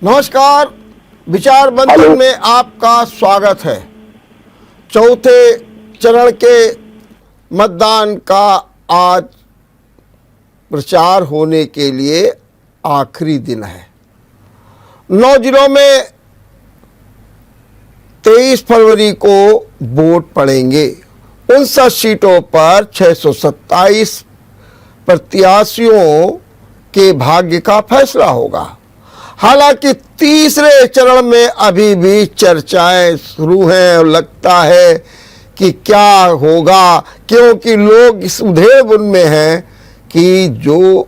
नमस्कार, विचार मंथन में आपका स्वागत है। चौथे चरण के मतदान का आज प्रचार होने के लिए आखिरी दिन है। 9 जिलों में 23 फरवरी को वोट पड़ेंगे। 59 सीटों पर 627 प्रत्याशियों के भाग्य का फैसला होगा। हालांकि तीसरे चरण में अभी भी चर्चाएं शुरू हैं और लगता है कि क्या होगा, क्योंकि लोग इस उधेड़ में हैं कि जो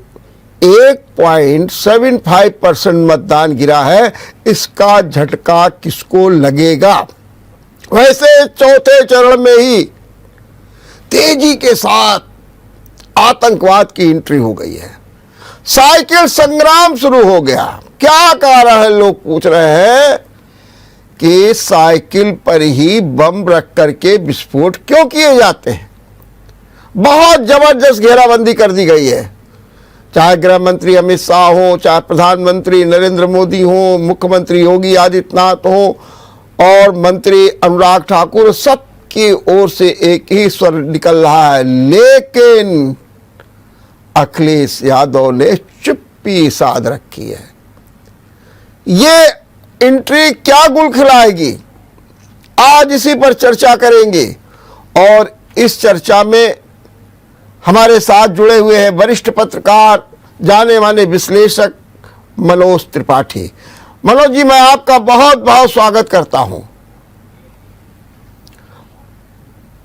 1.75% मतदान गिरा है, इसका झटका किसको लगेगा। वैसे चौथे चरण में ही तेजी के साथ आतंकवाद की एंट्री हो गई है। साइकिल संग्राम शुरू हो गया। क्या कारण है, लोग पूछ रहे हैं कि साइकिल पर ही बम रख करके विस्फोट क्यों किए जाते हैं। बहुत जबरदस्त घेराबंदी कर दी गई है। चाहे गृह मंत्री अमित शाह हो, चाहे प्रधानमंत्री नरेंद्र मोदी हो, मुख्यमंत्री योगी आदित्यनाथ हो और मंत्री अनुराग ठाकुर, सबकी ओर से एक ही स्वर निकल रहा है, लेकिन अखिलेश यादव ने चुप्पी साध रखी है। ये एंट्री क्या गुल खिलाएगी, आज इसी पर चर्चा करेंगे। और इस चर्चा में हमारे साथ जुड़े हुए हैं वरिष्ठ पत्रकार, जाने माने विश्लेषक मनोज त्रिपाठी। मनोज जी, मैं आपका बहुत बहुत स्वागत करता हूं।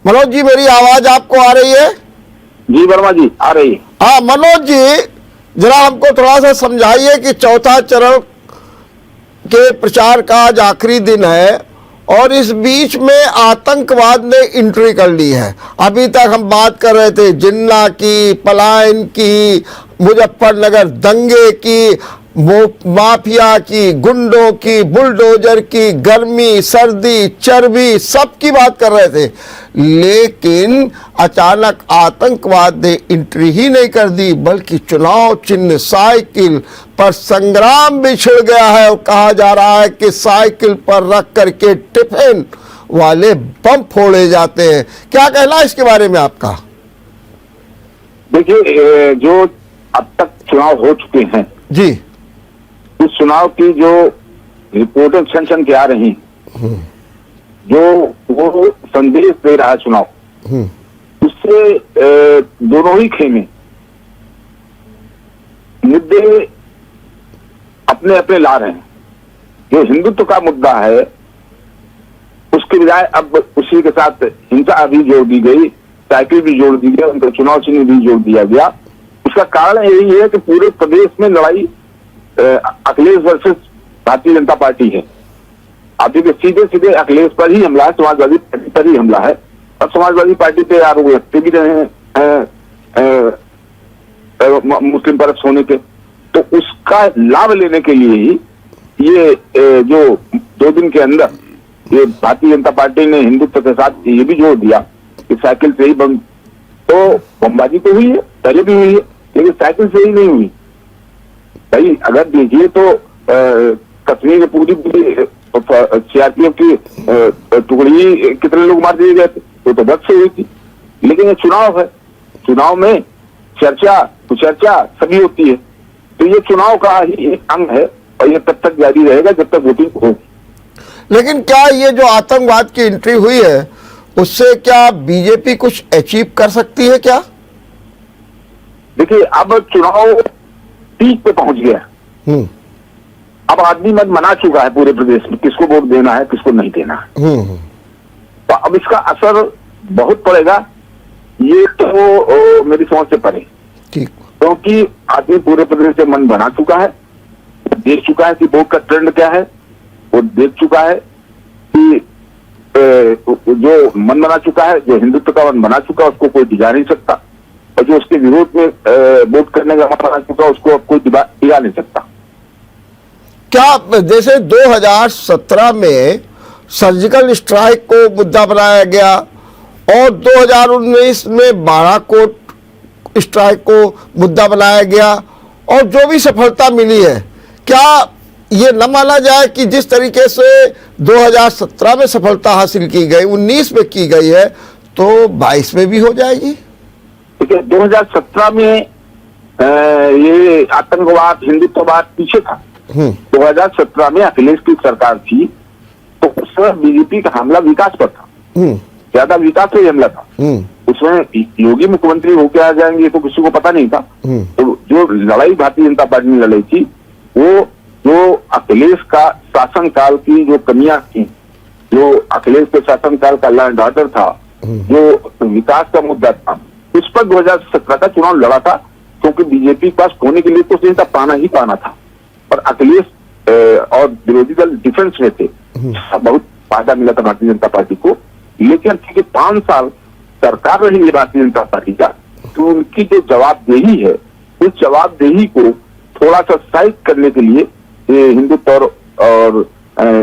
मनोज जी, मेरी आवाज आपको आ रही है? जी वर्मा जी, आ रही है। हाँ मनोज जी, जरा हमको थोड़ा सा समझाइए कि चौथा चरण के प्रचार का आज आखिरी दिन है और इस बीच में आतंकवाद ने एंट्री कर ली है। अभी तक हम बात कर रहे थे जिन्ना की, पलायन की, मुजफ्फरनगर दंगे की, माफिया की, गुंडों की, बुलडोजर की, गर्मी, सर्दी, चर्बी, सब की बात कर रहे थे। लेकिन अचानक आतंकवाद ने एंट्री ही नहीं कर दी, बल्कि चुनाव चिन्ह साइकिल पर संग्राम भी छिड़ गया है। और कहा जा रहा है कि साइकिल पर रख करके टिफिन वाले बम फोड़े जाते हैं। क्या कहना है इसके बारे में आपका? देखिए, जो अब तक चुनाव हो चुके हैं जी, उस चुनाव की जो रिपोर्टें छन के आ रही, जो वो संदेश दे रहा है चुनाव, उससे दोनों ही खेमे मुद्दे अपने अपने ला रहे हैं। जो हिंदुत्व का मुद्दा है उसके बजाय अब उसी के साथ हिंसा भी जोड़ दी गई, साइकिल भी जोड़ दी गई, उनका चुनाव चिन्ह भी जोड़ दिया गया। उसका कारण यही है कि पूरे प्रदेश में लड़ाई अखिलेश वर्सेस भारतीय जनता पार्टी है। आप देखिए, सीधे सीधे अखिलेश पर ही हमला है, समाजवादी पार्टी पर ही हमला है। और समाजवादी पार्टी पे आरोप लगते भी रहे हैं मुस्लिम परस्त होने के, तो उसका लाभ लेने के लिए ही ये जो 2 दिन के अंदर ये भारतीय जनता पार्टी ने हिंदुत्व के साथ ये भी जोड़ दिया कि साइकिल से ही बम, तो बमबाजी तो हुई है, पहले भी हुई है, लेकिन साइकिल से ही नहीं हुई। भाई अगर देखिए तो कश्मीर में पूरी सीआरपीएफ की टुकड़ी कितने लोग मार दिए गए थे, तो बच से हुई थी। लेकिन ये चुनाव है, चुनाव में चर्चा सभी होती है, तो ये चुनाव का ही एक अंग है और ये तब तक जारी रहेगा जब तक वोटिंग होगी। लेकिन क्या ये जो आतंकवाद की एंट्री हुई है उससे क्या बीजेपी कुछ अचीव कर सकती है क्या? देखिए, अब चुनाव पीक पे पहुंच गया। अब आदमी मत मना चुका है पूरे प्रदेश में किसको वोट देना है, किसको नहीं देना है। तो अब इसका असर बहुत पड़ेगा, ये तो मेरी समझ से परे, क्योंकि आदमी पूरे प्रदेश से मन बना चुका है, देख चुका है कि वोट का ट्रेंड क्या है, वो देख चुका है कि जो मन बना चुका है, जो हिंदुत्व का मन बना चुका है, उसको कोई डिगा नहीं सकता, और जो उसके विरोध में वोट करने का मन बना चुका, उसको अब कोई डिगा नहीं सकता। क्या जैसे 2017 में सर्जिकल स्ट्राइक को मुद्दा बनाया गया और 2019 में बालाकोट स्ट्राइक को मुद्दा बनाया गया और जो भी सफलता मिली है, क्या ये न माना जाए कि जिस तरीके से 2017 में सफलता हासिल की गई, 19 में की गई है, तो 22 में भी हो जाएगी? देखिए 2017 में ये आतंकवाद हिंदुत्ववाद पीछे था। 2017 में अखिलेश की सरकार थी, तो उस समय बीजेपी का हमला विकास पर था, ज्यादा विकास पे हमला था। उसमें योगी मुख्यमंत्री होकर आ जाएंगे तो किसी को पता नहीं था। तो जो लड़ाई भारतीय जनता पार्टी ने लड़ी थी, वो जो अखिलेश का शासनकाल की जो कमियां थी, जो अखिलेश के शासनकाल का लॉ एंड ऑर्डर था, जो विकास का मुद्दा था, उस पर 2017 का चुनाव लड़ा था, क्योंकि बीजेपी के पास होने के लिए तो जनता पाना ही पाना था। और अखिलेश और विरोधी दल डिफेंस में थे, बहुत फायदा मिला था भारतीय जनता पार्टी को। लेकिन ठीक 5 साल सरकार रही है भारतीय जनता पार्टी का, तो उनकी जो जवाबदेही है, उस जवाबदेही को थोड़ा सा साइड करने के लिए ये हिंदुत्व और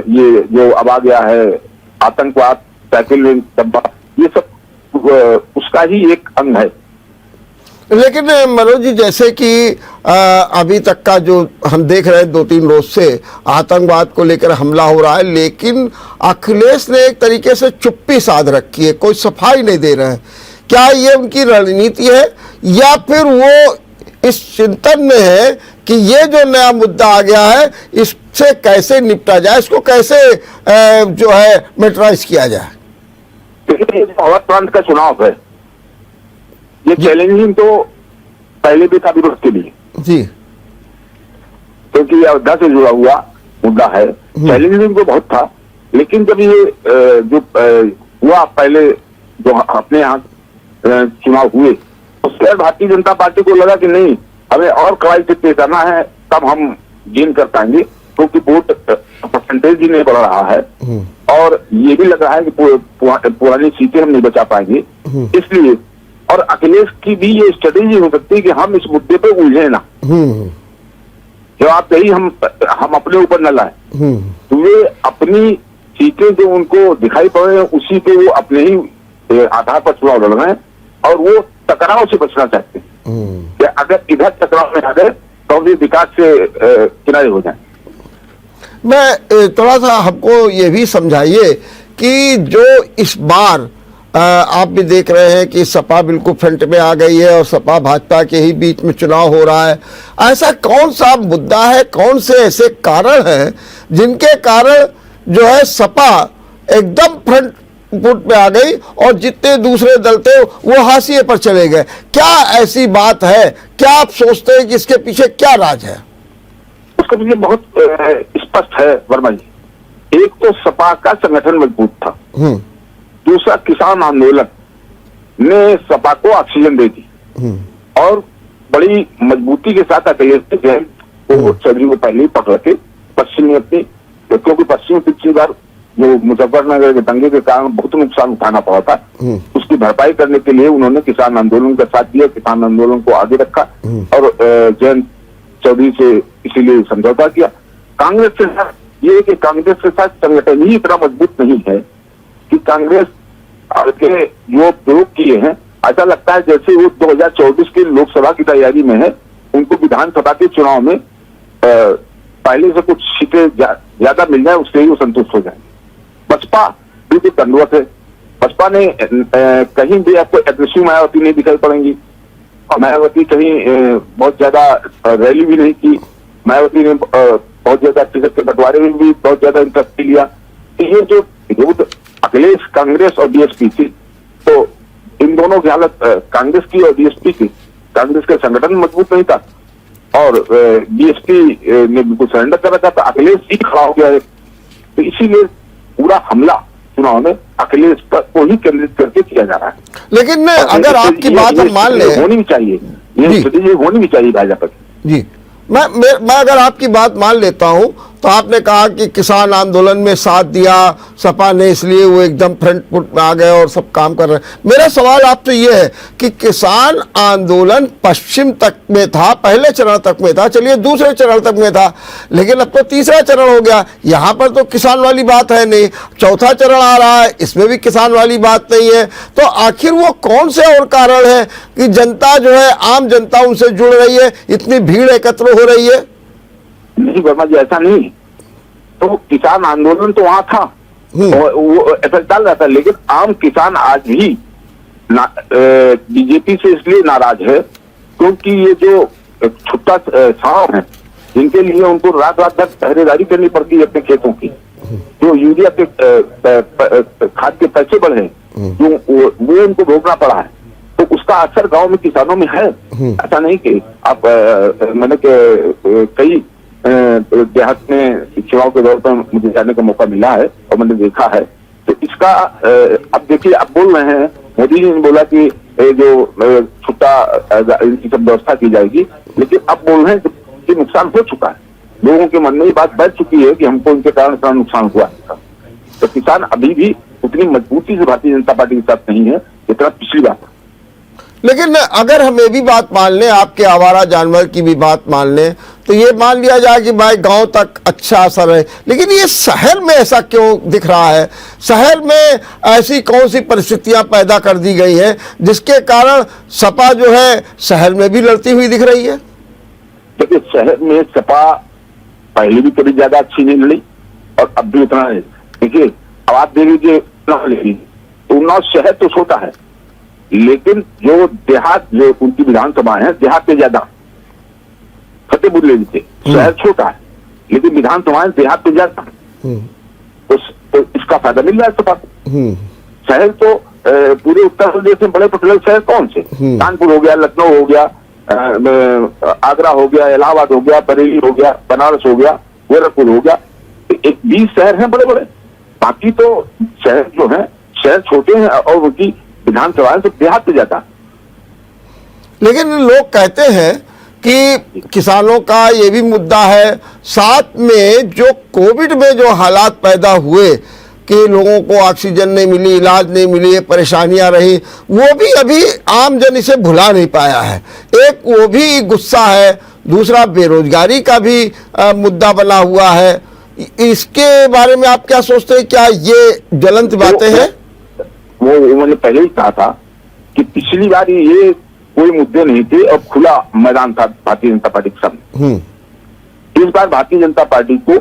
ये जो अब आ गया है आतंकवाद, साइकिल डब्बा, ये सब उसका ही एक अंग है। लेकिन मनोज जी, जैसे कि अभी तक का जो हम देख रहे हैं 2-3 रोज से आतंकवाद को लेकर हमला हो रहा है, लेकिन अखिलेश ने एक तरीके से चुप्पी साध रखी है, कोई सफाई नहीं दे रहे हैं। क्या ये उनकी रणनीति है, या फिर वो इस चिंतन में है कि ये जो नया मुद्दा आ गया है, इससे कैसे निपटा जाए, इसको कैसे जो है मेट्राइज किया जाए? देखिए अवध प्रांत का चुनाव है, ये चैलेंजिंग तो पहले भी था विरोध के लिए जी, क्योंकि अयोध्या से जुड़ा हुआ मुद्दा है। चैलेंजिंग तो बहुत था, लेकिन जब ये जो हुआ पहले जो अपने यहाँ चुनाव हुए, उसके भारतीय जनता पार्टी को लगा कि नहीं, हमें और कड़ाई से तय करना है, तब हम गेन कर पाएंगे, क्योंकि वोट परसेंटेज ही नहीं बढ़ रहा है, और ये भी लग रहा है कि पुरानी सीटें हम नहीं बचा पाएंगे। इसलिए और अखिलेश की भी ये स्ट्रेटेजी हो सकती है कि हम इस मुद्दे पे उलझे ना, जवाबदेही हम अपने ऊपर न लाए। तो वे अपनी सीटें जो उनको दिखाई पड़ रही है, उसी पे वो अपने ही आधार पर चुनाव लड़ रहे हैं, और वो टकराव से बचना चाहते हैं कि अगर इधर टकराव में आ गए तो भी विकास से किनारे हो जाए। मैं थोड़ा सा हमको ये भी समझाइए कि जो इस बार आप भी देख रहे हैं कि सपा बिल्कुल फ्रंट में आ गई है और सपा भाजपा के ही बीच में चुनाव हो रहा है, ऐसा कौन सा मुद्दा है, कौन से ऐसे कारण हैं जिनके कारण जो है सपा एकदम फ्रंट फुट पे आ गई और जितने दूसरे दल थे वो हाशिए पर चले गए? क्या ऐसी बात है, क्या आप सोचते हैं कि इसके पीछे क्या राज है? उसके पीछे बहुत स्पष्ट है वर्मा जी। एक तो सपा का संगठन मजबूत था, दूसरा किसान आंदोलन ने सपा को ऑक्सीजन दे दी, और बड़ी मजबूती के साथ अखिलेश चौधरी को पहले ही पकड़ के पश्चिम में अपनी, क्योंकि पश्चिम में पिछली बार जो मुजफ्फरनगर के दंगे के कारण बहुत नुकसान उठाना पड़ा था, उसकी भरपाई करने के लिए उन्होंने किसान आंदोलन का साथ दिया, किसान आंदोलन को आगे रखा और जयंत चौधरी से इसीलिए समझौता किया। कांग्रेस के साथ ये कि कांग्रेस के साथ संगठन ही इतना मजबूत नहीं है कि कांग्रेस के जो प्रयोग किए हैं, ऐसा लगता है जैसे वो 2024 की लोकसभा की तैयारी में है, उनको विधानसभा के चुनाव में पहले से कुछ सीटें ज्यादा मिल जाए उससे ही वो संतुष्ट हो जाए। बसपा बिल्कुल दंडवत है, बसपा ने कहीं भी आपको एग्रेसिव मायावती नहीं दिखाई पड़ेंगी, और मायावती कहीं बहुत ज्यादा रैली भी नहीं की, मायावती ने बहुत ज्यादा टिकट के बंटवारे में भी बहुत ज्यादा इंटरेस्ट लिया। तो ये जो विरोध अखिलेश, कांग्रेस और बीएसपी थी, तो इन दोनों की हालत कांग्रेस की और बीएसपी की, कांग्रेस का संगठन मजबूत नहीं था और बीएसपी ने बिल्कुल सरेंडर कर रखा था, अखिलेश ही खड़ा हो गया है। तो इसीलिए पूरा हमला चुनाव में अखिलेश को ही केंद्रित करके किया जा रहा है। लेकिन अगर आपकी बात हम मान लें, होनी भी चाहिए, ये स्ट्रेटेजी होनी भी चाहिए भाजपा की। जी, मैं अगर आपकी बात मान लेता हूं, तो आपने कहा कि किसान आंदोलन में साथ दिया सपा ने, इसलिए वो एकदम फ्रंट फुट में आ गए और सब काम कर रहे हैं। मेरा सवाल आपसे ये है कि किसान आंदोलन पश्चिम तक में था, पहले चरण तक में था, चलिए दूसरे चरण तक में था, लेकिन अब तो तीसरा चरण हो गया, यहाँ पर तो किसान वाली बात है नहीं, चौथा चरण आ रहा है, इसमें भी किसान वाली बात नहीं है। तो आखिर वो कौन से और कारण है कि जनता जो है, आम जनता उनसे जुड़ रही है, इतनी भीड़ एकत्र हो रही है? नहीं वर्मा जी, ऐसा नहीं। तो किसान आंदोलन तो वहां था और वो ऐसा चल रहा था, लेकिन आम किसान आज भी बीजेपी से इसलिए नाराज है क्योंकि ये जो छुट्टा छाव है, जिनके लिए उनको रात रात तक पहरेदारी करनी पड़ती है अपने खेतों की, जो यूरिया के खाद के पैसे बढ़े, जो वो उनको भोगना पड़ा है, तो उसका असर गांव में किसानों में है। ऐसा नहीं कि आप मैंने कई देहात में चुनाव के दौर पर मुझे जाने का मौका मिला है और मैंने देखा है। तो इसका अब देखिए, आप बोल रहे हैं, मोदी जी ने बोला कि जो छुट्टा इनकी सब व्यवस्था की जाएगी, लेकिन अब बोल रहे हैं कि नुकसान हो चुका है, लोगों के मन में ये बात बैठ चुकी है कि हमको इनके कारण इतना नुकसान हुआ है। तो किसान अभी भी उतनी मजबूती से भारतीय जनता पार्टी के साथ नहीं है जितना पिछली बार। लेकिन अगर हम ये भी बात मान लें, आपके आवारा जानवर की भी बात मान लें, तो ये मान लिया जाए कि भाई गांव तक अच्छा असर है, लेकिन ये शहर में ऐसा क्यों दिख रहा है? शहर में ऐसी कौन सी परिस्थितियां पैदा कर दी गई है जिसके कारण सपा जो है शहर में भी लड़ती हुई दिख रही है? देखिए, शहर में सपा पहले भी कभी ज्यादा अच्छी नहीं लड़ी और अब भी उतना है। देखिए, अब आप देख लीजिए, उन्नाव शहर तो छोटा है, लेकिन जो देहात, जो उनकी विधानसभा है, देहात से ज्यादा। फतेहपुर ले लीजिए, शहर छोटा है लेकिन विधानसभाएं देहात से ज्यादा, तो इसका फायदा मिल रहा है सपा को। शहर तो पूरे उत्तर प्रदेश में बड़े पटले शहर कौन से? कानपुर हो गया, लखनऊ हो गया, आगरा हो गया, इलाहाबाद हो गया, बरेली हो गया, बनारस हो गया, गोरखपुर हो गया, 20 शहर हैं बड़े बड़े। बाकी तो शहर जो है, शहर छोटे हैं और उनकी विधानसभा से देहात से ज्यादा। लेकिन लोग कहते हैं कि किसानों का ये भी मुद्दा है, साथ में जो कोविड में जो हालात पैदा हुए कि लोगों को ऑक्सीजन नहीं मिली, इलाज नहीं मिली, परेशानियां रही, वो भी अभी आम जन इसे भुला नहीं पाया है। एक वो भी गुस्सा है, दूसरा बेरोजगारी का भी मुद्दा बना हुआ है। इसके बारे में आप क्या सोचते हैं? क्या ये ज्वलंत बातें हैं? वो मैंने पहले ही कहा था कि पिछली बार ये कोई मुद्दे नहीं थे और खुला मैदान था भारतीय जनता पार्टी के सामने। इस बार भारतीय जनता पार्टी को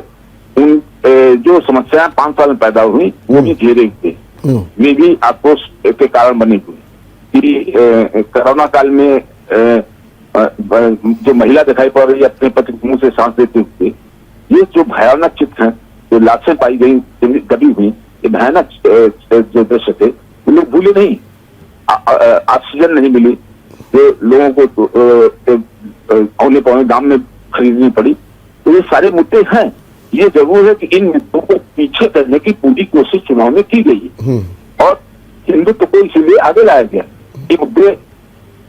उन जो समस्याएं 5 साल में पैदा हुई वो भी घेरे थे, वे भी आक्रोश के कारण बनी हुई। कि कोरोना काल में जो महिला दिखाई पड़ रही है अपने पति के मुंह से सांस लेते हुए, ये जो भयानक चित्र है, जो लाशें पाई गई, दबी हुई, ये भयानक जो दृश्य थे, वो लोग भूले नहीं। ऑक्सीजन नहीं मिली, जो लोगों को औने पौने दाम में खरीदनी पड़ी, तो ये सारे मुद्दे हैं। ये जरूर है कि इन मुद्दों को पीछे करने की पूरी कोशिश चुनाव में की गई है और हिंदुत्व को इसीलिए आगे लाया गया, ये मुद्दे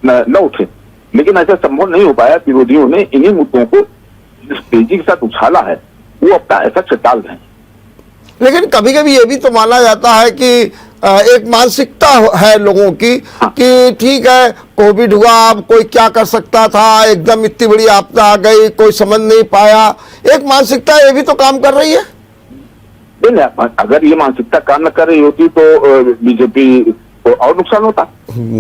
न उठे। लेकिन ऐसा संभव नहीं हो पाया। विरोधियों ने इन्हीं मुद्दों को जिस तेजी के साथ उछाला है, वो अपना ऐसा टाल रहे हैं। लेकिन कभी कभी ये भी तो माना जाता है कि एक मानसिकता है लोगों की कि ठीक है, कोविड हुआ, अब कोई क्या कर सकता था, एकदम इतनी बड़ी आपदा आ गई, कोई समझ नहीं पाया। एक मानसिकता ये भी तो काम कर रही है। नहीं, अगर ये मानसिकता काम न कर रही होती तो बीजेपी को और नुकसान होता।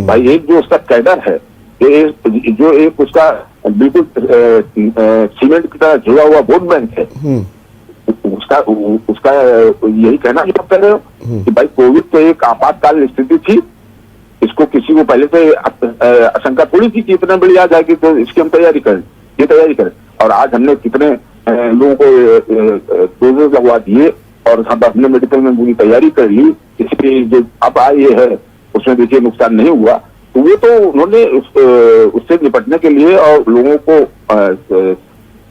भाई, एक जो उसका कैडर है, जो एक उसका बिल्कुल सीमेंट की तरह जुड़ा हुआ वोट बैंक है, उसका यही कहना जो आप कह रहे हो कि भाई कोविड तो एक आपातकाल स्थिति थी, इसको किसी को पहले से आशंका थोड़ी थी कि इतना बड़ी आ जाएगी, तो इसकी हम तैयारी करें। और आज हमने कितने लोगों को डोजेस लगवा दिए और हम अपने मेडिकल में पूरी तैयारी कर ली, इसलिए जो अब आई है उसमें देखिए नुकसान नहीं हुआ। तो वो तो उन्होंने उससे निपटने के लिए और लोगों को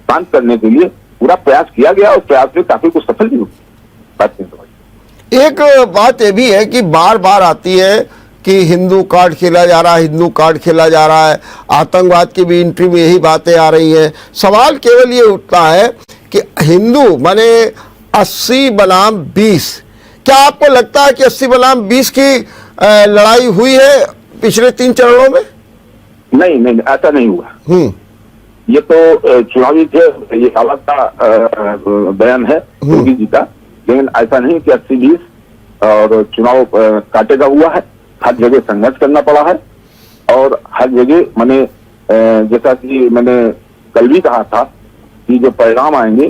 शांत करने के लिए पूरा प्रयास किया गया और प्रयास में काफी कुछ सफल भी हुई। एक बात ये भी है कि बार बार आती है कि हिंदू कार्ड खेला जा रहा है, हिंदू कार्ड खेला जा रहा है। आतंकवाद की भी एंट्री में यही बातें आ रही हैं। सवाल केवल ये उठता है कि हिंदू माने 80 बनाम 20, क्या आपको लगता है कि 80 बनाम 20 की लड़ाई हुई है पिछले 3 चरणों में? नहीं, ऐसा नहीं हुआ। ये तो चुनावी ये हालत का बयान है योगी जी का, लेकिन ऐसा नहीं कि 80-20 और चुनाव काटे का हुआ है। हर जगह संघर्ष करना पड़ा है और हर जगह मैंने जैसा कि मैंने कल भी कहा था कि जो परिणाम आएंगे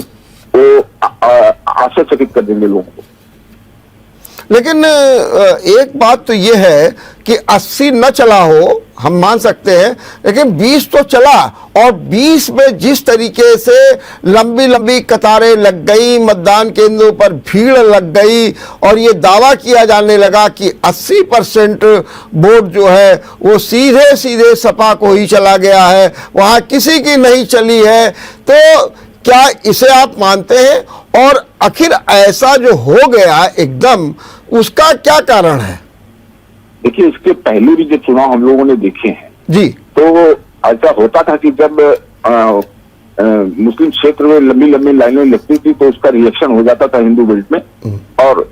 वो आश्चर्यचकित कर देंगे लोगों को। लेकिन एक बात तो ये है कि 80 न चला हो, हम मान सकते हैं, लेकिन 20 तो चला, और 20 में जिस तरीके से लंबी लंबी कतारें लग गई, मतदान केंद्रों पर भीड़ लग गई, और ये दावा किया जाने लगा कि 80% वोट जो है वो सीधे सीधे सपा को ही चला गया है, वहाँ किसी की नहीं चली है, तो क्या इसे आप मानते हैं? और आखिर ऐसा जो हो गया एकदम, उसका क्या कारण है? देखिए, इसके पहले भी जो चुनाव हम लोगों ने देखे हैं जी, तो ऐसा होता था कि जब मुस्लिम क्षेत्र में लंबी लंबी लाइनें लगती थी तो उसका रिएक्शन हो जाता था हिंदू बेल्ट में, और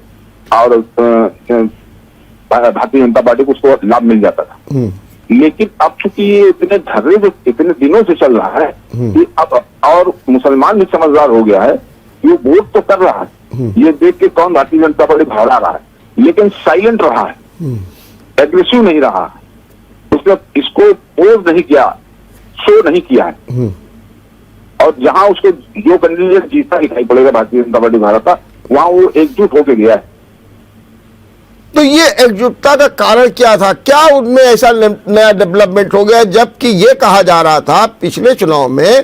भारतीय जनता पार्टी को उसको लाभ मिल जाता था। लेकिन अब चूंकि ये इतने धर्रे जो इतने दिनों से चल रहा है कि अब और मुसलमान भी समझदार हो गया है, ये वोट तो कर रहा है, ये देख के कौन भारतीय जनता पार्टी घबरा रहा है, लेकिन साइलेंट रहा है, एग्रेसिव नहीं रहा, उसने इसको पोज नहीं किया, शो नहीं किया है। और जहां उसको जो कैंडिडेट जीता दिखाई पड़ेगा भारतीय जनता पार्टी भारत का, वहां वो एकजुट होकर गया है। तो ये एकजुटता का कारण क्या था? क्या उनमें ऐसा नया डेवलपमेंट हो गया, जबकि ये कहा जा रहा था पिछले चुनाव में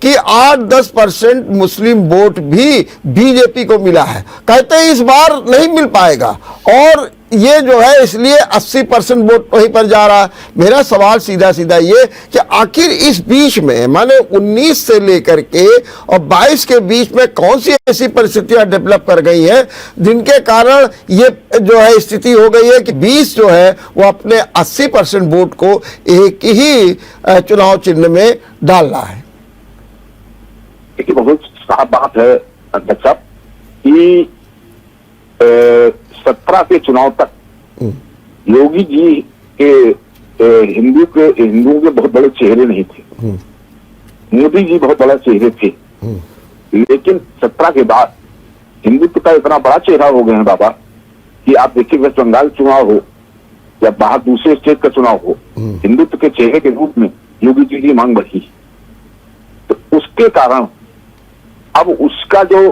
कि 8-10% मुस्लिम वोट भी बीजेपी को मिला है, कहते हैं इस बार नहीं मिल पाएगा, और ये जो है इसलिए 80% वोट वहीं पर जा रहा है। मेरा सवाल सीधा सीधा ये कि आखिर इस बीच में, माने 19 से लेकर के और 22 के बीच में कौन सी ऐसी परिस्थितियां डेवलप कर गई हैं जिनके कारण ये जो है स्थिति हो गई है कि 20 जो है वो अपने 80% वोट को एक ही चुनाव चिन्ह में डाल रहा है? देखिए, बहुत साफ बात है अध्यक्ष साहब कि 17 के चुनाव तक योगी जी के हिंदुओं के बहुत बड़े चेहरे नहीं थे, मोदी जी बहुत बड़े चेहरे थे, लेकिन 17 के बाद हिंदुत्व का इतना बड़ा चेहरा हो गए हैं बाबा कि आप देखिए वेस्ट बंगाल चुनाव हो या बाहर दूसरे स्टेट का चुनाव हो, हिंदुत्व के चेहरे के रूप में योगी जी की मांग बढ़ी। तो उसके कारण अब उसका जो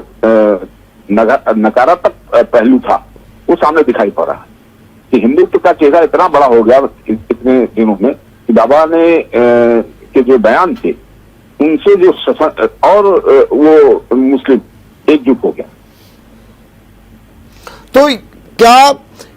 नकारात्मक पहलू था वो सामने दिखाई पड़ रहा है कि हिंदुत्व का चेहरा इतना बड़ा हो गया इतने दिनों में कि बाबा ने के जो बयान थे उनसे जो और वो मुस्लिम एकजुट हो गया। तो क्या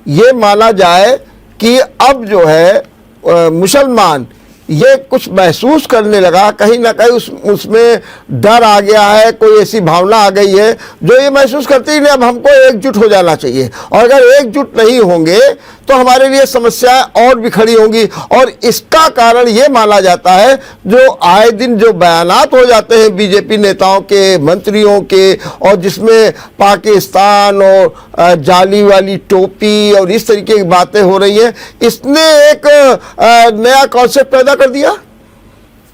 ये माना जाए कि अब जो है मुसलमान ये कुछ महसूस करने लगा, कहीं ना कहीं उसमें डर आ गया है, कोई ऐसी भावना आ गई है जो ये महसूस करती है अब हमको एकजुट हो जाना चाहिए, और अगर एकजुट नहीं होंगे तो हमारे लिए समस्याएं और भी खड़ी होंगी, और इसका कारण ये माना जाता है जो आए दिन जो बयानात हो जाते हैं बीजेपी नेताओं के, मंत्रियों के, और जिसमें पाकिस्तान और जाली वाली टोपी और इस तरीके की बातें हो रही हैं, इसने एक नया कॉन्सेप्ट पैदा कर दिया।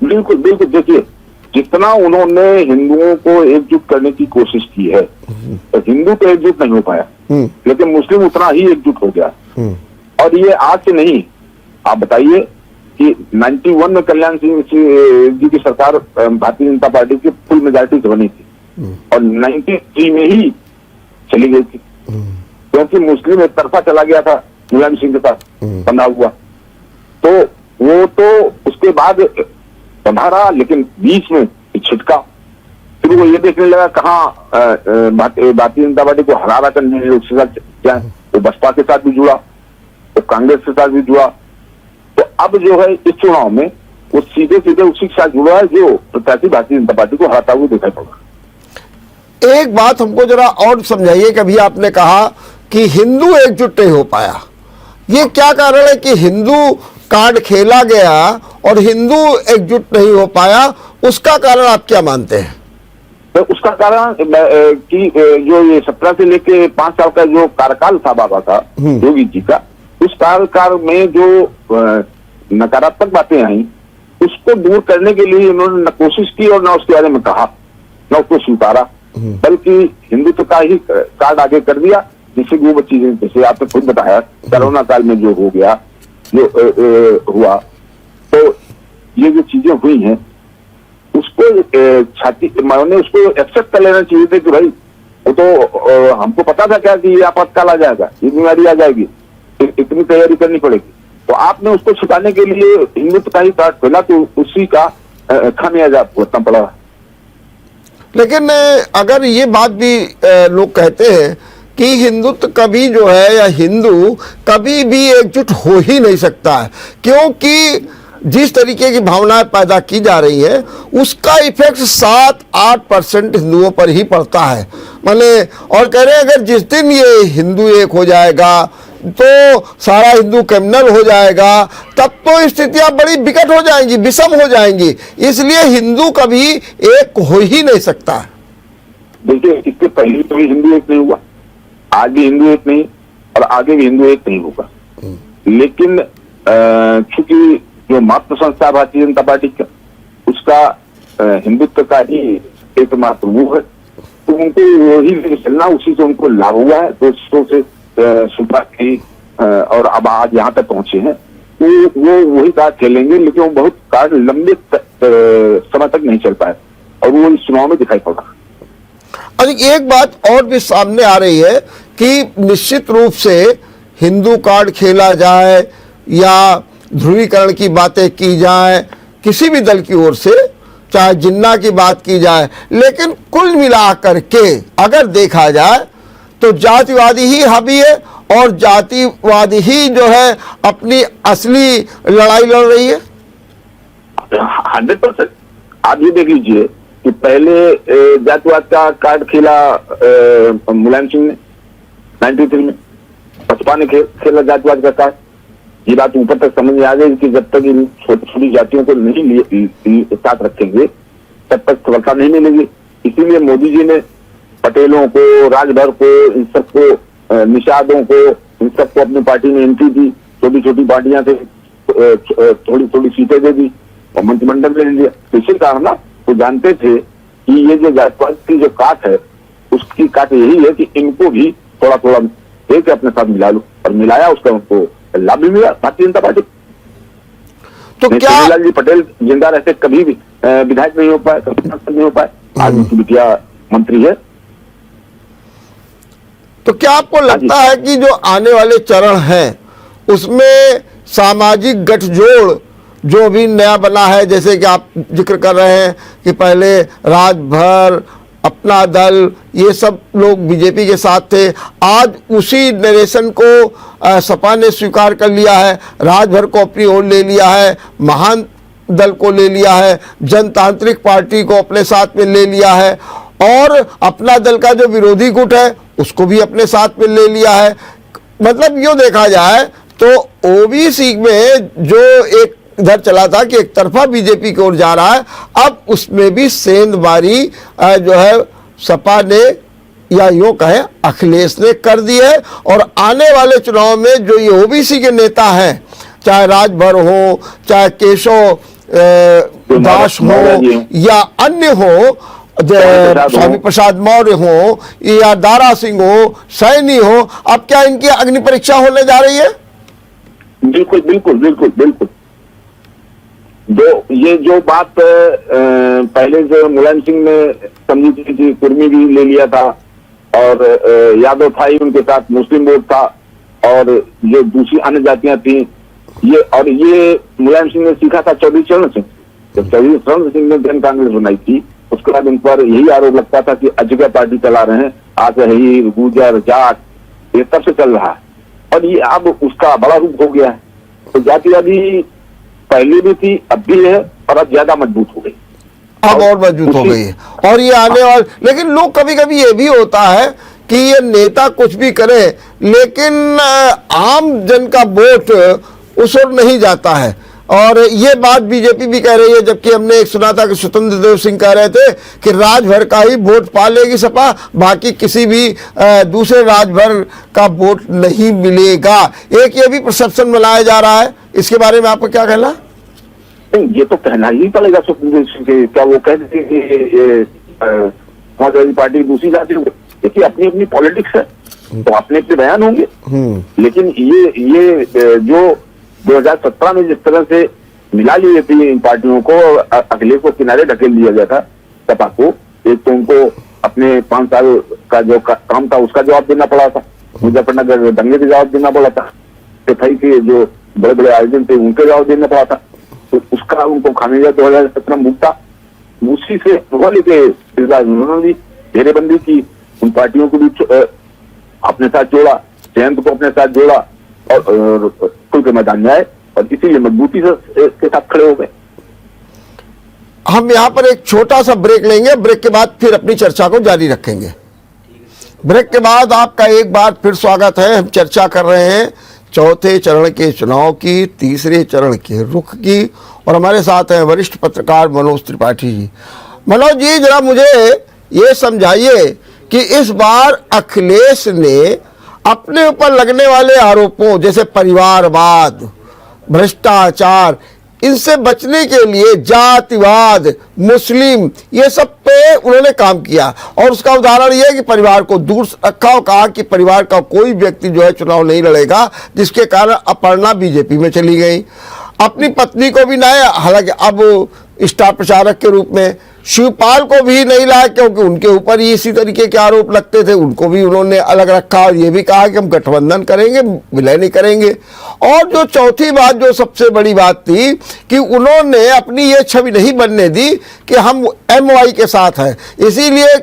बिल्कुल बिल्कुल, देखिए जितना उन्होंने हिंदुओं को एकजुट करने की कोशिश की है तो हिंदू तो एकजुट नहीं हो पाया, लेकिन मुस्लिम उतना ही एकजुट हो गया। और ये आज से नहीं, आप बताइए कि 91 में कल्याण सिंह जी की सरकार भारतीय जनता पार्टी की फुल मेजॉरिटी से बनी थी और 93 में ही चली गई थी, क्योंकि मुस्लिम एक तरफा चला गया था मुलायम सिंह के साथ बंधा हुआ। तो वो तो उसके बाद बंधा रहा, लेकिन बीच में छिटका, फिर वो ये देखने लगा कहाँ भारतीय जनता पार्टी को हरा करने उसके साथ क्या, वो बसपा के साथ भी जुड़ा, तो कांग्रेस के साथ भी जुड़ा। तो अब जो है इस चुनाव में वो सीधे सीधे उसी के साथ जुड़ा है जो प्रत्याशी भारतीय जनता पार्टी को हराता हुआ दिखाई पड़ा। एक बात हमको जरा और समझाइए कि अभी आपने कहा कि हिंदू एकजुट नहीं हो पाया, ये क्या कारण है कि हिंदू कार्ड खेला गया और हिंदू एकजुट नहीं हो पाया? उसका कारण आप क्या मानते हैं? तो उसका कारण कि जो ये 17 से लेके 5 साल का जो कार्यकाल था बाबा का, योगी जी का, उस कार्यकाल में जो नकारात्मक बातें आई उसको दूर करने के लिए उन्होंने न कोशिश की और न उसके बारे में कहा, न उसको स्वीकारा, बल्कि हिंदुत्व का ही कार्ड आगे कर दिया, जिससे वो चीजें, जैसे आपने खुद बताया कोरोना काल में जो हो गया, जो हुआ, तो ये जो चीजें हुई हैं उसको छाती मैंने उसको एक्सेप्ट कर लेना चाहिए थे कि भाई वो तो हमको पता था क्या कि ये आपातकाल आ जाएगा, ये बीमारी आ जाएगी, इतनी तैयारी करनी पड़ेगी। तो आपने उसको छिपाने के लिए हिंदुत्व का ही कार्ड खोला, तो उसी का खामियाजा भुगतना पड़ा। लेकिन अगर ये बात भी लोग कहते हैं कि हिंदुत्व कभी जो है या हिंदू कभी भी एकजुट हो ही नहीं सकता है, क्योंकि जिस तरीके की भावनाएं पैदा की जा रही है उसका इफेक्ट 7-8% हिंदुओं पर ही पड़ता है। माने और कह रहे हैं अगर जिस दिन ये हिंदू एक हो जाएगा तो सारा हिंदू क्रिमिनल हो जाएगा, तब तो स्थितियां बड़ी विकट हो जाएंगी, विषम हो जाएंगी। इसलिए हिंदू कभी एक हो ही नहीं सकता। देखिए, इसके पहले तो भी हिंदू एक नहीं हुआ, आज भी हिंदू एक नहीं, और आगे भी हिंदू एक नहीं होगा। लेकिन चूंकि जो मातृ संस्था भारतीय जनता पार्टी का, उसका हिंदुत्व का ही एकमात्र वो है, तो उनको वही चलना, उसी से उनको लाभ हुआ है। 200 से सुबह की और अब आज यहाँ तक पहुंचे हैं, तो वो वही कार्ड खेलेंगे, लेकिन वो बहुत कार्ड लंबे समय तक नहीं चल पाए, और वो इस चुनाव में दिखाई पड़ा। और एक बात और भी सामने आ रही है कि निश्चित रूप से हिंदू कार्ड खेला जाए या ध्रुवीकरण की बातें की जाए किसी भी दल की ओर से, चाहे जिन्ना की बात की जाए, लेकिन कुल मिलाकर के अगर देखा जाए तो जातिवादी ही हावी है और जातिवादी ही जो है अपनी असली लड़ाई लड़ रही है। 100%। आप ये देख लीजिए कि पहले जातिवाद का कार्ड खेला मुलायम सिंह ने 93 में, बसपा ने खेला जातिवाद का कार्ड। ये बात ऊपर तक समझ में आ गई कि जब तक इन छोटी छोटी जातियों को नहीं साथ रखेंगे तब तक सफलता नहीं मिलेगी। इसीलिए मोदी जी ने पटेलों को, राजभर को, इन सबको, निषादों को, इन सबको अपनी पार्टी में एंट्री दी, छोटी छोटी पार्टियां से थोड़ी थोड़ी सीटें दे दी और मंत्रिमंडल में ले लिया। तो इसी कारण ना वो जानते थे कि ये जो जातिवाद की जो काट है, उसकी काट यही है कि इनको भी थोड़ा थोड़ा देके अपने साथ मिला लो, और मिलाया, उसका उनको लाभ भी मिला भारतीय जनता पार्टी। तो क्या लाल जी पटेल जिंदा रहते कभी भी विधायक नहीं हो पाए, कभी सांसद नहीं हो पाए, आज उनकी बिटिया मंत्री है। तो क्या आपको लगता है कि जो आने वाले चरण हैं उसमें सामाजिक गठजोड़ जो भी नया बना है, जैसे कि आप जिक्र कर रहे हैं कि पहले राजभर, अपना दल, ये सब लोग बीजेपी के साथ थे, आज उसी नरेशन को सपा ने स्वीकार कर लिया है, राजभर को अपनी ओर ले लिया है, महान दल को ले लिया है, जनतांत्रिक पार्टी को अपने साथ में ले लिया है, और अपना दल का जो विरोधी गुट है उसको भी अपने साथ में ले लिया है। मतलब यूँ देखा जाए तो ओबीसी में जो एक इधर चला था कि एक तरफा बीजेपी की ओर जा रहा है, अब उसमें भी सेंधमारी जो है सपा ने या यूँ कहें अखिलेश ने कर दी है। और आने वाले चुनाव में जो ये ओबीसी के नेता हैं, चाहे राजभर हो, चाहे केशव दास हो या अन्य हो, स्वामी प्रसाद मौर्य हो या दारा सिंह हो, सैनी हो, अब क्या इनकी अग्नि परीक्षा होने जा रही है? बिल्कुल बिल्कुल बिल्कुल बिल्कुल। ये जो बात पहले जो मुलायम सिंह ने समझी थी, कुर्मी भी ले लिया था, और यादव था ही उनके साथ, मुस्लिम वोट था, और जो दूसरी अन्य जातियां थी, ये मुलायम सिंह ने सीखा था चौधरी चरण सिंह। जब चौधरी चरण सिंह ने जन कांग्रेस बनाई थी, उसके बाद उन पर यही आरोप लगता था कि अजगर पार्टी चला रहे हैं, आजही, गुर्जर, जाट, ये तब से चल रहा है, और ये अब उसका बड़ा रूप हो गया है। तो जातिवादी पहले भी थी, अब भी है, और अब ज्यादा मजबूत हो गई, अब और मजबूत हो गई है। और ये आने वाले, लेकिन लोग कभी कभी ये भी होता है कि ये नेता कुछ भी करे, लेकिन आम जन का वोट उस ओर नहीं जाता है, और ये बात बीजेपी भी कह रही है। जबकि हमने एक सुना था कि स्वतंत्र देव सिंह कह रहे थे कि राजभर का ही वोट पा लेगी सपा, बाकी किसी भी दूसरे राजभर का वोट नहीं मिलेगा। एक ये भी परसेप्शन बनाया जा रहा है, इसके बारे में आपका क्या कहना? नहीं, ये तो कहना ही पड़ेगा स्वतंत्र देव सिंह के। क्या वो कहते थे कि समाजवादी पार्टी दूसरी जाति होगी? देखिए, अपनी अपनी पॉलिटिक्स है, तो अपने अपने बयान होंगे। लेकिन ये जो 2017 में जिस तरह से मिला लिए थे इन पार्टियों को, अखिलेश को किनारे ढकेल दिया गया था सपा को। एक तो उनको अपने 5 साल का जो काम था उसका जवाब देना पड़ा था, मुजफ्फरनगर दंगे का जवाब देना पड़ा था, सिपाही के जो बड़े बड़े आयोजन थे उनके जवाब देना पड़ा था, तो उसका उनको खामियाजा 2017 भुगता। उसी से लेके इस बार उन्होंने भी घेरेबंदी की, उन पार्टियों को भी अपने साथ जोड़ा, जयंत को अपने साथ जोड़ा और खुल के मैदान में आए और इसीलिए मजबूती से के साथ खड़े हो गए। हम यहाँ पर एक छोटा सा ब्रेक लेंगे, ब्रेक के बाद फिर अपनी चर्चा को जारी रखेंगे। ब्रेक के बाद आपका एक बार फिर स्वागत है। हम चर्चा कर रहे हैं चौथे चरण के चुनाव की, तीसरे चरण के रुख की, और हमारे साथ हैं वरिष्ठ पत्रकार मनोज त्रिपाठी जी। मनोज जी, जरा मुझे ये समझाइए कि इस बार अखिलेश ने अपने ऊपर लगने वाले आरोपों जैसे परिवारवाद, भ्रष्टाचार, इनसे बचने के लिए जातिवाद, मुस्लिम, ये सब पे उन्होंने काम किया, और उसका उदाहरण यह है कि परिवार को दूर रखा और कहा कि परिवार का कोई व्यक्ति जो है चुनाव नहीं लड़ेगा, जिसके कारण अपर्णा बीजेपी में चली गई। अपनी पत्नी को भी लाया, हालांकि अब स्टार प्रचारक के रूप में। शिवपाल को भी नहीं लाया क्योंकि उनके ऊपर ही इसी तरीके के आरोप लगते थे, उनको भी उन्होंने अलग रखा और ये भी कहा कि हम गठबंधन करेंगे, विलय नहीं करेंगे। और जो चौथी बात, जो सबसे बड़ी बात थी कि उन्होंने अपनी ये छवि नहीं बनने दी कि हम MOI के साथ हैं, इसीलिए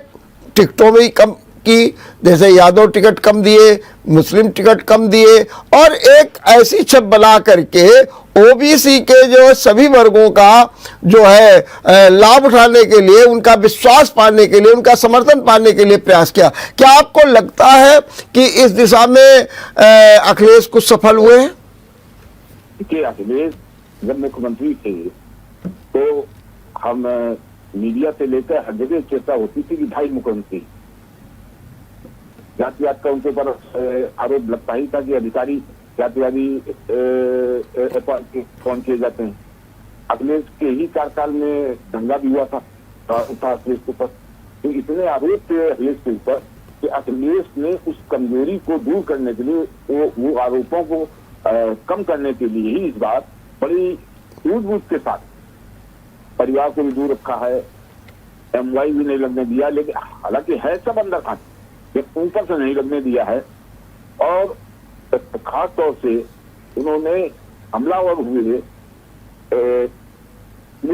टिकटों में ही कम की, जैसे यादव टिकट कम दिए, मुस्लिम टिकट कम दिए, और एक ऐसी छप बना करके OBC के जो सभी वर्गों का जो है लाभ उठाने के लिए, उनका विश्वास पाने के लिए, उनका समर्थन पाने के लिए प्रयास किया। क्या आपको लगता है कि इस दिशा में अखिलेश कुछ सफल हुए हैं? देखिए, अखिलेश जब मुख्यमंत्री थे तो हम मीडिया से लेकर हर जगह चर्चा होती थी कि भाई मुख्यमंत्री, जातिवाद का उनके ऊपर आरोप लगता ही था कि अधिकारी जातिवादी कौन किए जाते हैं। अखिलेश के ही कार्यकाल में दंगा भी हुआ था अखिलेश के ऊपर, तो इतने आरोप थे अखिलेश के ऊपर कि अखिलेश ने उस कमजोरी को दूर करने के लिए, वो आरोपों को कम करने के लिए ही इस बार बड़ी सूझबूझ के साथ परिवार को भी दूर रखा है, MOI भी नहीं लगने दिया, लेकिन हालांकि है सब अंदर खाते, ऊपर से नहीं लगने दिया है। और खास तौर से उन्होंने हमलावर हुए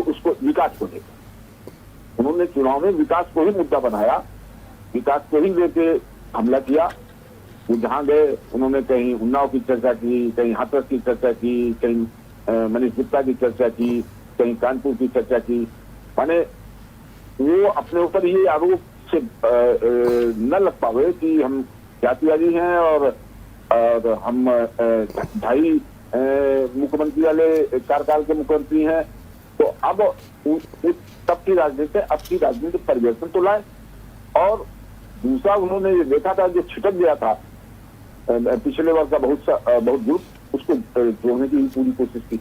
उसको विकास को लेकर, उन्होंने चुनाव में विकास को ही मुद्दा बनाया, विकास को ही लेके हमला किया। वो जहां गए उन्होंने कहीं उन्नाव की चर्चा की, कहीं हाथरस की चर्चा की, कहीं मनीष गुप्ता की चर्चा की, कहीं कानपुर की चर्चा की। माने वो अपने ऊपर ये आरोप से न लग पावे कि हम जातिवादी हैं और हम ढाई मुख्यमंत्री वाले कार्यकाल के मुख्यमंत्री हैं। तो अब तब की राजनीति, अब की राजनीति परिवर्तन तो लाए। और दूसरा, उन्होंने ये देखा था जो छिटक गया था पिछले वर्ष का बहुत ग्रुप, उसको जोड़ने की पूरी कोशिश की।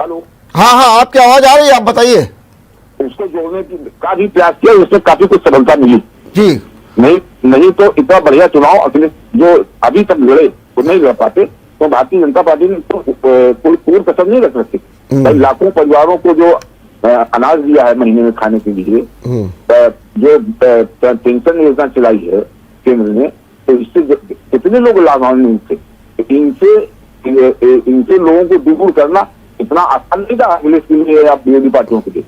हेलो, हाँ, आपकी आवाज आ रही है, आप बताइए। उसको जोड़ने का भी प्रयास किया, उसमें काफी कुछ सफलता मिली जी। नहीं तो इतना बढ़िया चुनाव अखिलेश जो अभी तक लड़े वो नहीं लड़ पाते, तो भारतीय जनता पार्टी ने तो कोई पूर्ण कसर नहीं रख सकती। लाखों परिवारों को जो अनाज दिया है महीने में खाने के लिए, जो पेंशन योजना चलाई है केंद्र ने, तो इससे कितने लोग लाभान्वित थे। इनसे लोगों को दूर करना इतना आसान नहीं था अखिलेश के लिए या विरोधी पार्टियों के लिए,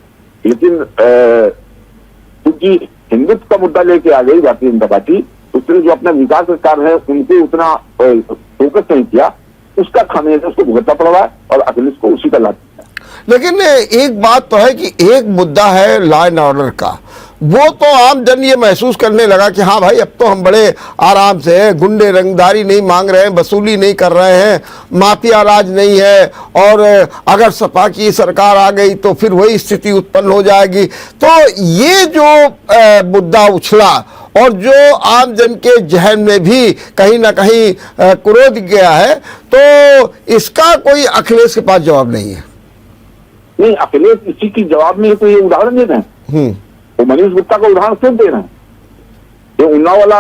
लेकिन क्योंकि हिंदुत्व का मुद्दा लेके आ गई भारतीय जनता पार्टी, उसने जो अपना विकास का कार्य है उनके उतना फोकस नहीं किया, उसका खामियाजा उसको भुगतना पड़ रहा है और अखिलेश को उसी का लाभ। लेकिन एक बात तो है कि एक मुद्दा है लॉ एंड ऑर्डर का, वो तो आम जन ये महसूस करने लगा कि हाँ भाई, अब तो हम बड़े आराम से हैं, गुंडे रंगदारी नहीं मांग रहे हैं, वसूली नहीं कर रहे हैं, माफिया राज नहीं है, और अगर सपा की सरकार आ गई तो फिर वही स्थिति उत्पन्न हो जाएगी। तो ये जो मुद्दा उछला और जो आम जन के जहन में भी कहीं ना कहीं क्रोध गया है, तो इसका कोई अखिलेश के पास जवाब नहीं है। नहीं, अखिलेश इसी की जवाब में तो ये उदाहरण दे रहे हैं, तो मनीष गुप्ता का उदाहरण क्यों दे रहे हैं? ये उन्नाव वाला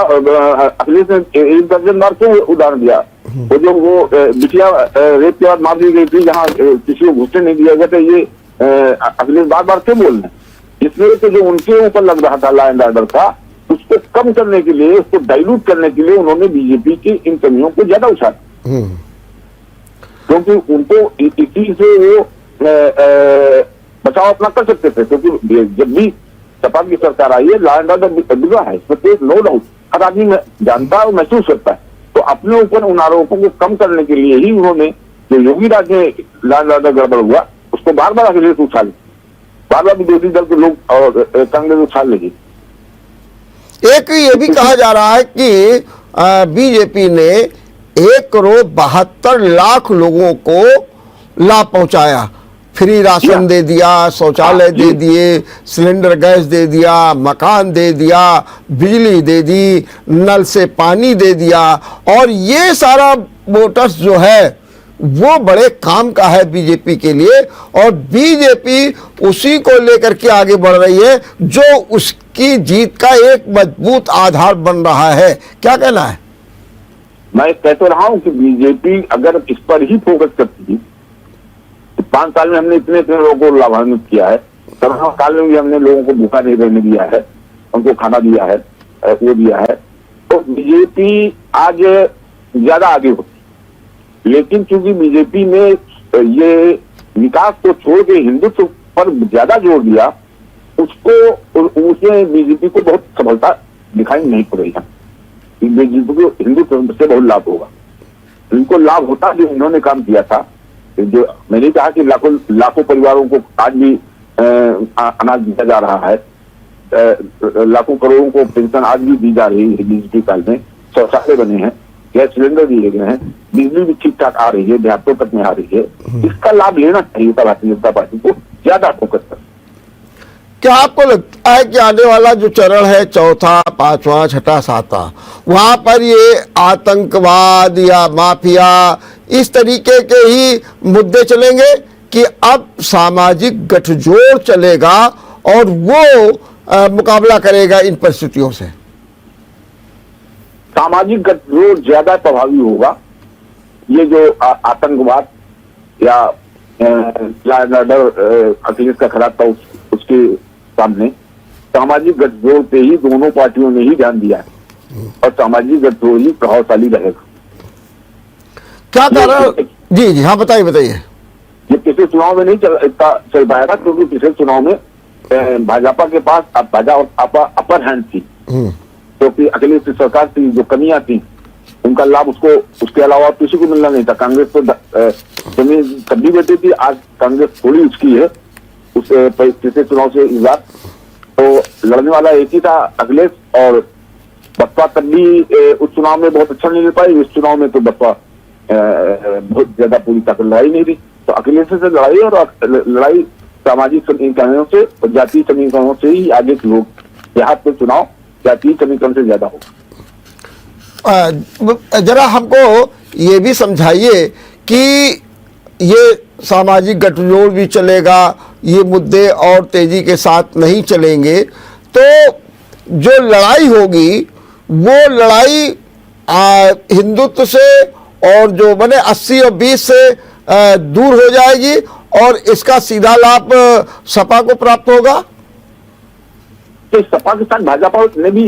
अखिलेश ने एक दर्जन बार क्यों उदाहरण दिया? वो जो वो बिटिया रेप के बाद मार दी गई थी, जहाँ किसी को घुसने नहीं दिया गया था, ये अखिलेश बार बार क्यों बोल रहे हैं? इसलिए तो जो उनके ऊपर लग रहा था लॉ एंड ऑर्डर का, उसको कम करने के लिए, उसको डाइल्यूट करने के लिए उन्होंने बीजेपी की इन कमियों को ज्यादा उछाला, क्योंकि उनको इसी से वो बचाव अपना कर सकते थे। क्योंकि जब भी सपा की सरकार आई है, लॉ एंड ऑर्डर बिगड़ा है, इसमें नो डाउट, हर आदमी जानता है और महसूस करता है। तो अपने ऊपर उन आरोपों को कम करने के लिए ही उन्होंने, जो योगी राज में लॉ एंड ऑर्डर गड़बड़ हुआ, उसको बार बार अखिलेश उछाले, बार बार विरोधी दल के लोग और कांग्रेस उछाल लेगी। एक ये भी कहा जा रहा है कि बीजेपी ने 1,72,00,000 लोगों को लाभ पहुंचाया, फ्री राशन दे दिया, शौचालय दे दिए, सिलेंडर गैस दे दिया, मकान दे दिया, बिजली दे दी, नल से पानी दे दिया, और ये सारा वोटर्स जो है वो बड़े काम का है बीजेपी के लिए, और बीजेपी उसी को लेकर के आगे बढ़ रही है जो उसकी जीत का एक मजबूत आधार बन रहा है। क्या कहना है? मैं कह तो रहा हूं कि बीजेपी अगर इस पर ही फोकस करती थी, 5 साल में हमने इतने लोगों को लाभान्वित किया है, कोरोना काल में भी हमने लोगों को भूखा नहीं रहने दिया है, उनको खाना दिया है, वो दिया है, तो बीजेपी आज ज्यादा आगे होती। लेकिन चूंकि बीजेपी ने ये विकास को छोड़ के हिंदुत्व पर ज्यादा जोर दिया, उसमें बीजेपी को बहुत सफलता दिखाई नहीं पड़ रही है। बीजेपी को हिंदुत्व से बहुत लाभ होगा, इनको लाभ होता जो इन्होंने काम किया था। जो मैंने कहा कि लाखों परिवारों को आज भी अनाज दिया जा रहा है, लाखों करोड़ों को पेंशन आज भी दी जा रही है बीजेपी काल में, शौचालय बने हैं, गैस सिलेंडर दिए गए हैं, बिजली भी ठीक ठाक आ रही है, देहातों तक में आ रही है। इसका लाभ लेना चाहिए था भारतीय जनता पार्टी को, ज्यादा फोकस कर। क्या आपको लगता है कि आने वाला जो चरण है, चौथा, 5वां, 6ठा, 7वां, वहां पर ये आतंकवाद या माफिया इस तरीके के ही मुद्दे चलेंगे कि अब सामाजिक गठजोड़ चलेगा और वो मुकाबला करेगा इन परिस्थितियों से? सामाजिक गठजोड़ ज्यादा प्रभावी होगा। ये जो आतंकवाद या लॉ एंड ऑर्डर अखिलेश का खिलाफ था, उसके सामने सामाजिक गठजोड़ पे ही दोनों पार्टियों ने ही ध्यान दिया है, और सामाजिक गठजोड़ ही प्रभावशाली रहेगा। क्या कारण? जी जी हाँ, बताइए बताइए। ये पिछले चुनाव में नहीं चल पाया था, क्योंकि पिछले चुनाव में भाजपा के पास अपर हैंड थी, क्योंकि अखिलेश की सरकार की जो कमियां थी उनका लाभ उसके अलावा किसी को मिलना नहीं था। कांग्रेस तो जमीन तब भी बैठी थी, आज कांग्रेस थोड़ी उसकी है उस पिछले चुनाव से इस बार, तो लड़ने वाला एक ही था अखिलेश, और बसपा तब भी उस चुनाव में बहुत अच्छा नहीं मिल पाई। इस चुनाव में तो बसपा बहुत ज्यादा पूरी ताकत लड़ाई नहीं थी, तो अखिलेश से लड़ाई, और लड़ाई सामाजिक समीकरणों से और जातीय समीकरणों से ही आगे की होगी। यहाँ पे चुनाव जातीय समीकरण से ज्यादा होगा। जरा हमको ये भी समझाइए कि ये सामाजिक गठजोड़ भी चलेगा, ये मुद्दे और तेजी के साथ नहीं चलेंगे, तो जो लड़ाई होगी वो लड़ाई हिंदुत्व से और जो बने 80 और 20 से दूर हो जाएगी, और इसका सीधा लाभ सपा को प्राप्त होगा। तो सपा के साथ भाजपा ने भी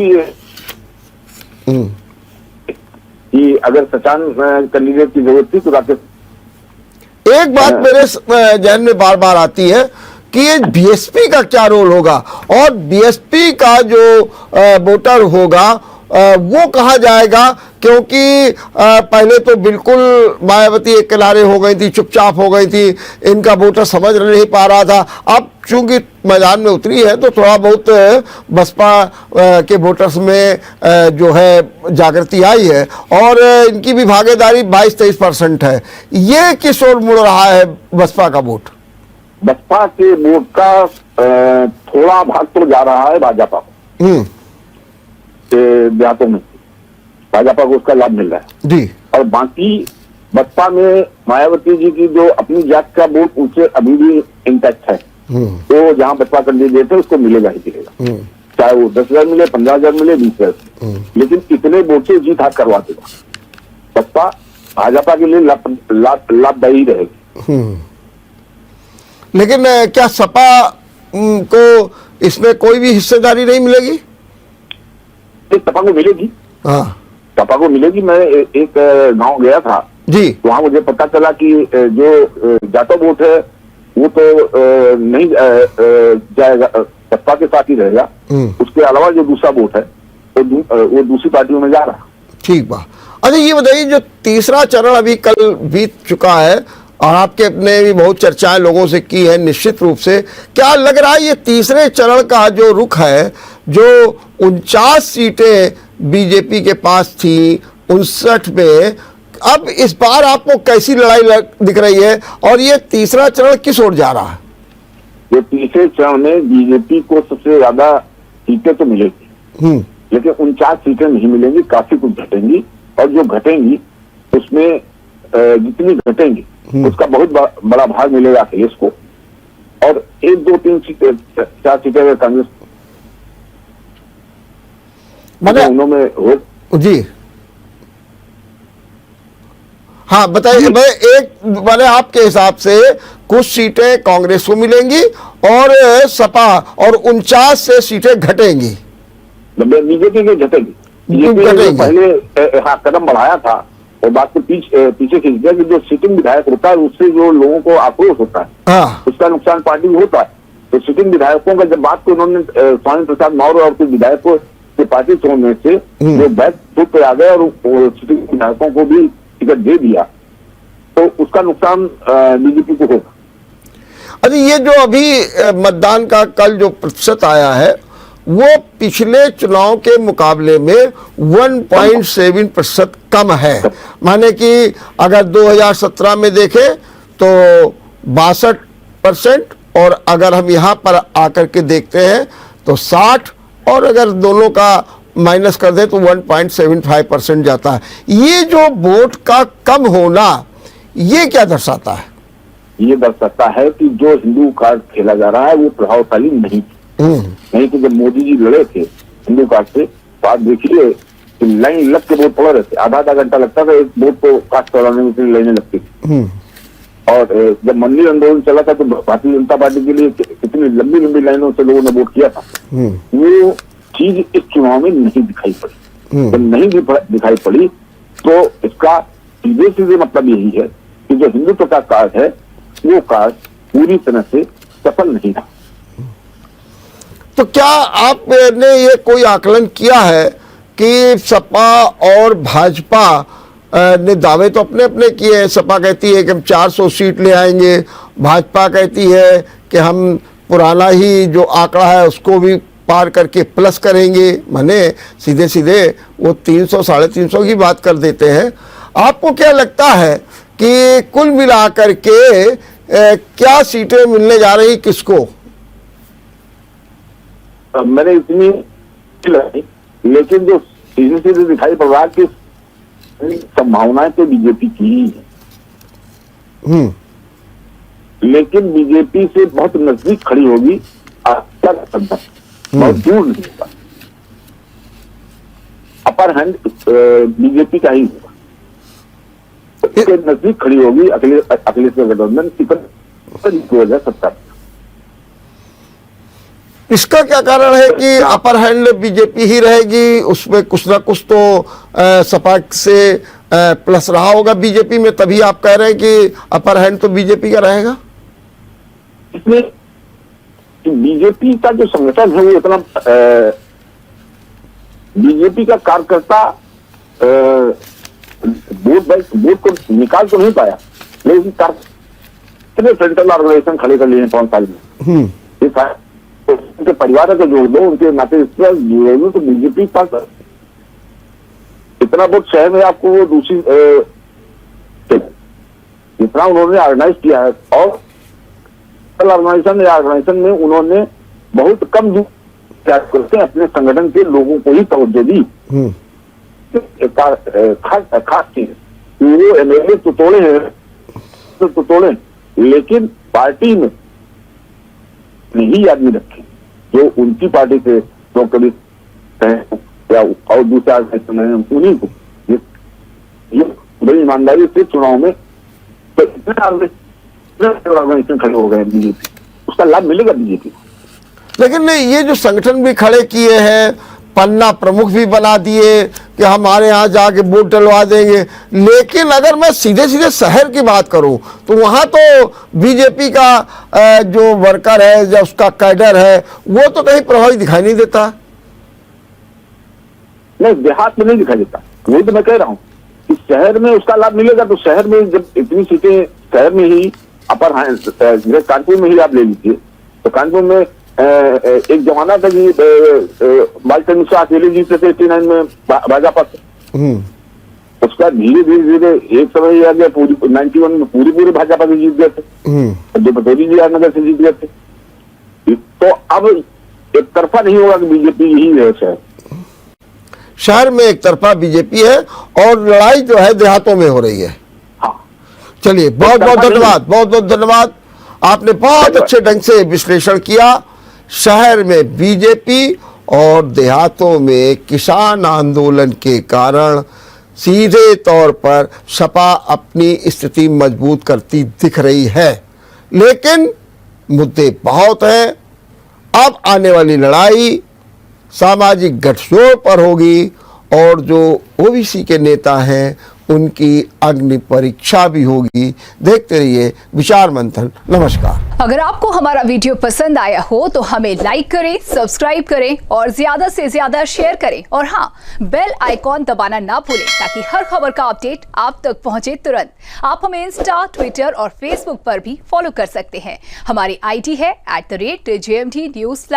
कि अगर सचान कैंडिडेट की जरूरत थी तो राकेश। एक बात मेरे जहन में बार बार आती है कि ये बीएसपी का क्या रोल होगा, और बीएसपी का जो वोटर होगा वो कहाँ जाएगा, क्योंकि पहले तो बिल्कुल मायावती एक किनारे हो गई थी, चुपचाप हो गई थी, इनका वोटर समझ नहीं पा रहा था। अब चूंकि मैदान में उतरी है तो थोड़ा बहुत बसपा के वोटर्स में जो है जागृति आई है, और इनकी भी भागीदारी 22-23% है। ये किस ओर मुड़ रहा है बसपा का वोट? बसपा के वोट का थोड़ा भाग तो जा रहा है भाजपा को, देहातों में भाजपा को उसका लाभ मिल रहा है जी, और बाकी बसपा में मायावती जी की जो अपनी जात का वोट उनसे अभी भी इंटैक्ट है, तो जहां बसपा कैंडिडेट है उसको मिलेगा ही मिलेगा, चाहे वो 10,000 मिले, 15,000 मिले, 20,000, लेकिन इतने वोट से जीत हाथ करवा देगा बसपा। भाजपा के लिए लाभदायी रहेगी। लेकिन क्या सपा को इसमें कोई भी हिस्सेदारी नहीं मिलेगी? सपा को मिलेगी, हाँ सपा को मिलेगी। मैं एक गांव गया था जी, वहां मुझे पता चला कि जो जाटव वोट है वो तो नहीं जाएगा, सपा के साथ ही रहेगा। उसके अलावा जो दूसरा वोट है वो दूसरी पार्टियों में जा रहा है। ठीक बा। अच्छा ये बताइए, जो तीसरा चरण अभी कल बीत चुका है और आपके अपने भी बहुत चर्चाएं लोगों से की है, निश्चित रूप से क्या लग रहा है ये तीसरे चरण का जो रुख है, जो 49 सीटें बीजेपी के पास थी 59 में, अब इस बार आपको कैसी लड़ाई दिख रही है और ये तीसरा चरण किस ओर जा रहा है? ये तीसरे चरण में बीजेपी को सबसे ज्यादा सीटें तो मिलेगी, लेकिन 49 सीटें नहीं मिलेंगी, काफी कुछ घटेंगी। और जो घटेंगी उसमें जितनी घटेंगी उसका बहुत बड़ा भाग मिलेगा अखिलेश को। और 1, 2, 3 सीटें 4 सीटें अगर कांग्रेस उन्होंने हो जी, हाँ बताइए। मैं एक मैंने आपके हिसाब से कुछ सीटें कांग्रेस को मिलेंगी और सपा और 49 से सीटें घटेंगी, बीजेपी के घटेंगी। पहले कदम बढ़ाया था और बात को पीछे खींच दिया कि जो सिटिंग विधायक होता है उससे जो लोगों को आक्रोश होता है, हाँ उसका नुकसान पार्टी को होता है। तो सिटिंग विधायकों का जब बात को उन्होंने स्वामी प्रसाद मौर्य और कुछ विधायकों के पार्टी छोड़ने से जो बैक फुट पे आ गए और सिटिंग विधायकों को भी टिकट दे दिया, तो उसका नुकसान बीजेपी को होगा। अरे ये जो अभी मतदान का कल जो प्रतिशत आया है वो पिछले चुनाव के मुकाबले में 1.7% कम है। माने कि अगर 2017 में देखें तो 62% और अगर हम यहाँ पर आकर के देखते हैं तो 60, और अगर दोनों का माइनस कर दे तो 1.75% जाता है। ये जो वोट का कम होना ये क्या दर्शाता है? ये दर्शाता है कि जो हिंदू कार्ड खेला जा रहा है वो प्रभावशाली नहीं। नहीं तो जब मोदी जी लड़े थे हिंदू कार्ड से, तो आप देखिए कि लाइन लग के वोट पड़ रहे थे, आधा गंटा लगता था एक वोट को कास्ट कराने में, लाइनें लगती थी। और जब मंदिर आंदोलन चला था तो भारतीय जनता पार्टी के लिए कितनी लंबी लंबी लाइनों से लोगों ने वोट किया था। वो चीज इस चुनाव में नहीं दिखाई पड़ी। जब नहीं दिखाई पड़ी तो इसका सीधे सीधे मतलब यही है कि जो हिंदुत्व का कार्ड है वो कार्ड पूरी तरह से सफल नहीं था। तो क्या आपने ये कोई आकलन किया है कि सपा और भाजपा ने दावे तो अपने अपने किए हैं? सपा कहती है कि हम 400 सीट ले आएंगे, भाजपा कहती है कि हम पुराना ही जो आंकड़ा है उसको भी पार करके प्लस करेंगे, माने सीधे सीधे वो 300 350 की बात कर देते हैं। आपको क्या लगता है कि कुल मिलाकर के क्या सीटें मिलने जा रही किसको? मैंने इतनी नहीं, लेकिन जो सीधे सीधे दिखाई पड़ रहा है कि संभावनाएं तो बीजेपी की ही है, लेकिन बीजेपी से बहुत नजदीक खड़ी होगी, बहुत दूर नहीं होगा। अपर हैंड बीजेपी का ही होगा, इसके नजदीक खड़ी होगी अखिलेश गठबंधन 2070। इसका क्या कारण है कि अपर हैंड बीजेपी ही रहेगी? उसमें कुछ ना कुछ तो सपा से प्लस रहा होगा बीजेपी में, तभी आप कह रहे हैं कि अपर हैंड तो बीजेपी का रहेगा। इसमें बीजेपी का जो संगठन है वो इतना बीजेपी का कार्यकर्ता वोट को निकाल तो नहीं पाया, लेकिन कितने सेंट्रल ऑर्गेनाइजेशन खड़े कर लिए हैं 5 साल में। उनके परिवार को जोड़ दो, उनके नाते जोड़ दो, तो बीजेपी पास इतना वोट शहर में आपको वो दूसरी जितना उन्होंने ऑर्गेनाइज किया है, और ऑर्गेनाइजेशन में उन्होंने बहुत कम करते अपने संगठन के लोगों को ही तवज्जो दी। खास चीज वो एमएलए तो तोड़े लेकिन पार्टी में नहीं आदमी रखे जो उनकी पार्टी से तो कभी या और दूसरा उन्हीं को ये बड़ी ईमानदारी से चुनाव में, तो इतने ऑर्गेनाइजेशन खड़े हो गए बीजेपी, उसका लाभ मिलेगा बीजेपी। लेकिन नहीं, ये जो संगठन भी खड़े किए हैं, पन्ना प्रमुख भी बना दिए कि हमारे यहाँ जाके वोट डलवा देंगे, लेकिन अगर मैं सीधे सीधे शहर की बात करूं तो वहाँ तो बीजेपी का जो वर्कर है या उसका कैडर है वो तो कहीं प्रभावी दिखाई नहीं देता। नहीं, देहात में नहीं दिखाई देता, वही तो मैं कह रहा हूँ कि शहर में उसका लाभ मिलेगा। तो शहर में जब इतनी सीटें शहर में ही अपर कानपुर में ही आप ले लीजिए, तो कानपुर में एक जमाना था कि बालचंद्र शाह अकेले जीतते थे 89 में भाजपा से। उसका धीरे धीरे एक समय आ गया, पूरी 91 में पूरे भाजपा से जीत गए थे, जो पटोरी जी नगर से जीत गए थे। तो अब एक तरफा नहीं होगा कि बीजेपी यही है शहर में, एक तरफा बीजेपी है और लड़ाई जो है देहातों में हो रही है। हाँ, चलिए, बहुत बहुत धन्यवाद, बहुत बहुत धन्यवाद। आपने बहुत अच्छे ढंग से विश्लेषण किया। शहर में बीजेपी और देहातों में किसान आंदोलन के कारण सीधे तौर पर सपा अपनी स्थिति मजबूत करती दिख रही है, लेकिन मुद्दे बहुत हैं। अब आने वाली लड़ाई सामाजिक गठजोड़ पर होगी और जो ओबीसी के नेता हैं उनकी अग्नि परीक्षा भी होगी। देखते रहिए विचार मंथन। नमस्कार। अगर आपको हमारा वीडियो पसंद आया हो तो हमें लाइक करें, सब्सक्राइब करें और ज्यादा से ज्यादा शेयर करें, और हाँ, बेल आइकॉन दबाना ना भूलें ताकि हर खबर का अपडेट आप तक पहुंचे तुरंत। आप हमें इंस्टा, ट्विटर और फेसबुक पर भी फॉलो कर सकते हैं। हमारी आईडी है @JMT News।